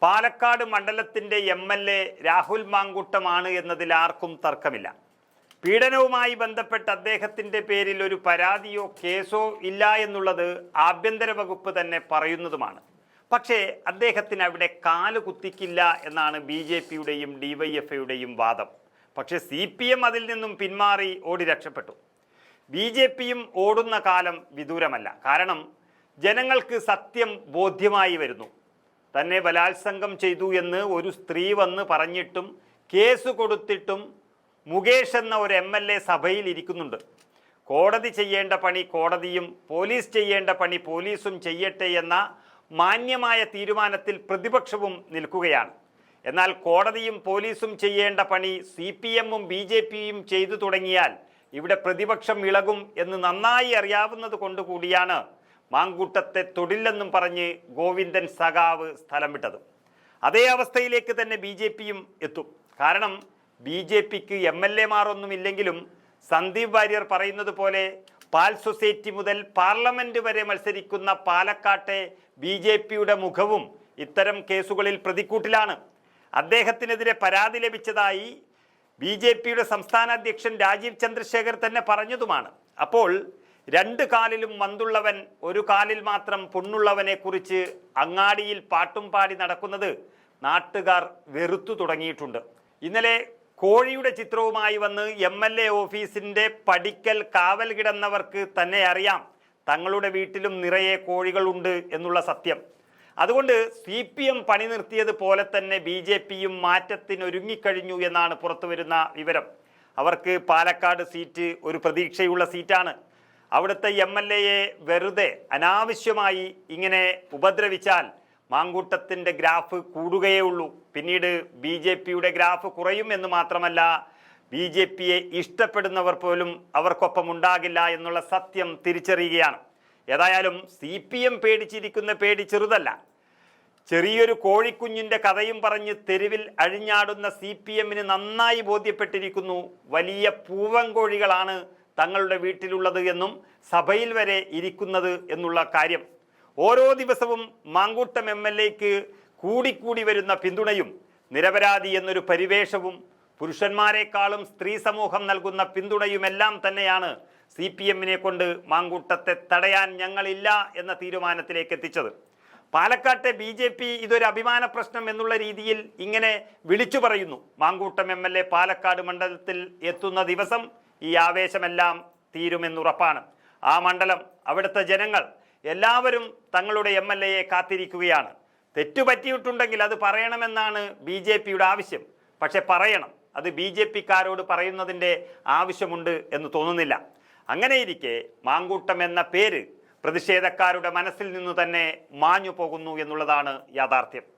Palakkad മണ്ഡലത്തിൻ്റെ MLA Rahul മാങ്കൂട്ടമാണ് എന്നതിൽ ആർക്കും തർക്കമില്ല. പീഡനവുമായി ബന്ധപ്പെട്ട് അദ്ദേഹത്തിൻ്റെ പേരിൽ ഒരു പരാതിയോ കേസോ ഇല്ല എന്നുള്ളത് ആഭ്യന്തര വകുപ്പ് തന്നെ പറയുന്നതുമാണ്. പക്ഷേ അദ്ദേഹത്തിന് അവിടെ കാല് കുത്തിക്കില്ല എന്നാണ് BJPയുടെയും DYFIയുടെയും വാദം. പക്ഷേ CPM അതിൽ നിന്നും പിന്മാറി ഓടി രക്ഷപ്പെട്ടു. BJPയും ഓടുന്ന കാലം വിദൂരമല്ല. കാരണം ജനങ്ങൾക്ക് സത്യം ബോധ്യമായി വരുന്നു. തന്നെ ബലാത്സംഗം ചെയ്തു എന്ന് ഒരു സ്ത്രീ വന്ന് പറഞ്ഞിട്ടും കേസ് കൊടുത്തിട്ടും മുകേഷ് എന്ന ഒരു MLA സഭയിൽ ഇരിക്കുന്നുണ്ട്. കോടതി ചെയ്യേണ്ട പണി കോടതിയും പോലീസ് ചെയ്യേണ്ട പണി പോലീസും ചെയ്യട്ടെ എന്ന മാന്യമായ തീരുമാനത്തിൽ പ്രതിപക്ഷവും നിൽക്കുകയാണ്. എന്നാൽ കോടതിയും പോലീസും ചെയ്യേണ്ട പണി CPMഉം BJPയും ചെയ്തു തുടങ്ങിയാൽ ഇവിടെ പ്രതിപക്ഷം ഇളകും എന്ന് നന്നായി അറിയാവുന്നത് കൊണ്ടുകൂടിയാണ് മാങ്കൂട്ടത്തെ തൊടില്ലെന്നും പറഞ്ഞ് ഗോവിന്ദൻ സഖാവ് സ്ഥലം വിട്ടത്. അതേ അവസ്ഥയിലേക്ക് തന്നെ BJPയും എത്തും. കാരണം BJPക്ക് MLAമാരൊന്നുമില്ലെങ്കിലും സന്ദീപ് വാര്യർ പറയുന്നത് പോലെ പാൽ സൊസൈറ്റി മുതൽ പാർലമെന്റ് വരെ മത്സരിക്കുന്ന പാലക്കാട്ടെ BJPയുടെ മുഖവും ഇത്തരം കേസുകളിൽ പ്രതിക്കൂട്ടിലാണ്. അദ്ദേഹത്തിനെതിരെ പരാതി ലഭിച്ചതായി BJPയുടെ സംസ്ഥാന അധ്യക്ഷൻ രാജീവ് ചന്ദ്രശേഖർ തന്നെ പറഞ്ഞതുമാണ്. അപ്പോൾ രണ്ട് കാലിലും മന്തുള്ളവൻ ഒരു കാലിൽ മാത്രം പൊണ്ണുള്ളവനെ കുറിച്ച് അങ്ങാടിയിൽ പാട്ടും പാടി നടക്കുന്നത് നാട്ടുകാർ വെറുത്തു തുടങ്ങിയിട്ടുണ്ട്. ഇന്നലെ കോഴിയുടെ ചിത്രവുമായി വന്ന് MLA ഓഫീസിൻ്റെ പടിക്കൽ കാവൽ കിടന്നവർക്ക് തന്നെ അറിയാം തങ്ങളുടെ വീട്ടിലും നിറയെ കോഴികളുണ്ട് എന്നുള്ള സത്യം. അതുകൊണ്ട് CPM പണി നിർത്തിയത് പോലെ തന്നെ BJPയും മാറ്റത്തിനൊരുങ്ങിക്കഴിഞ്ഞു എന്നാണ് പുറത്തു വരുന്ന വിവരം. അവർക്ക് പാലക്കാട് സീറ്റ് ഒരു പ്രതീക്ഷയുള്ള സീറ്റാണ്. അവിടുത്തെ MLAയെ വെറുതെ അനാവശ്യമായി ഇങ്ങനെ ഉപദ്രവിച്ചാൽ മാങ്കൂട്ടത്തിൻ്റെ ഗ്രാഫ് കൂടുകയേ ഉള്ളൂ. പിന്നീട് BJPയുടെ ഗ്രാഫ് കുറയും എന്ന് മാത്രമല്ല, BJPയെ ഇഷ്ടപ്പെടുന്നവർ പോലും അവർക്കൊപ്പം ഉണ്ടാകില്ല എന്നുള്ള സത്യം തിരിച്ചറിയുകയാണ്. ഏതായാലും CPM പേടിച്ചിരിക്കുന്ന പേടി ചെറുതല്ല. ചെറിയൊരു കോഴിക്കുഞ്ഞിൻ്റെ കഥയും പറഞ്ഞ് തെരുവിൽ അഴിഞ്ഞാടുന്ന CPMന് നന്നായി ബോധ്യപ്പെട്ടിരിക്കുന്നു വലിയ പൂവൻ കോഴികളാണ് തങ്ങളുടെ വീട്ടിലുള്ളത് എന്നും സഭയിൽ വരെ ഇരിക്കുന്നത് എന്നുള്ള കാര്യം. ഓരോ ദിവസവും മാങ്കൂട്ടം MLAക്ക് കൂടിക്കൂടി വരുന്ന പിന്തുണയും നിരപരാധി എന്നൊരു പരിവേഷവും പുരുഷന്മാരെക്കാളും സ്ത്രീ സമൂഹം നൽകുന്ന പിന്തുണയുമെല്ലാം തന്നെയാണ് CPMനെ കൊണ്ട് മാങ്കൂട്ടത്തെ തടയാൻ ഞങ്ങളില്ല എന്ന തീരുമാനത്തിലേക്ക് എത്തിച്ചത്. പാലക്കാട്ടെ BJP ഇതൊരു അഭിമാന പ്രശ്നം എന്നുള്ള രീതിയിൽ ഇങ്ങനെ വിളിച്ചു പറയുന്നു. മാങ്കൂട്ടം MLA പാലക്കാട് മണ്ഡലത്തിൽ എത്തുന്ന ദിവസം ഈ ആവേശമെല്ലാം തീരുമെന്നുറപ്പാണ്. ആ മണ്ഡലം, അവിടുത്തെ ജനങ്ങൾ എല്ലാവരും തങ്ങളുടെ MLAയെ കാത്തിരിക്കുകയാണ്. തെറ്റുപറ്റിയിട്ടുണ്ടെങ്കിൽ അത് പറയണമെന്നാണ് BJPയുടെ ആവശ്യം. പക്ഷെ പറയണം, അത് BJPക്കാരോട് പറയുന്നതിൻ്റെ ആവശ്യമുണ്ട് എന്ന് തോന്നുന്നില്ല. അങ്ങനെയിരിക്കെ മാങ്കൂട്ടം എന്ന പേര് പ്രതിഷേധക്കാരുടെ മനസ്സിൽ നിന്നു തന്നെ മാഞ്ഞു പോകുന്നു എന്നുള്ളതാണ് യാഥാർത്ഥ്യം.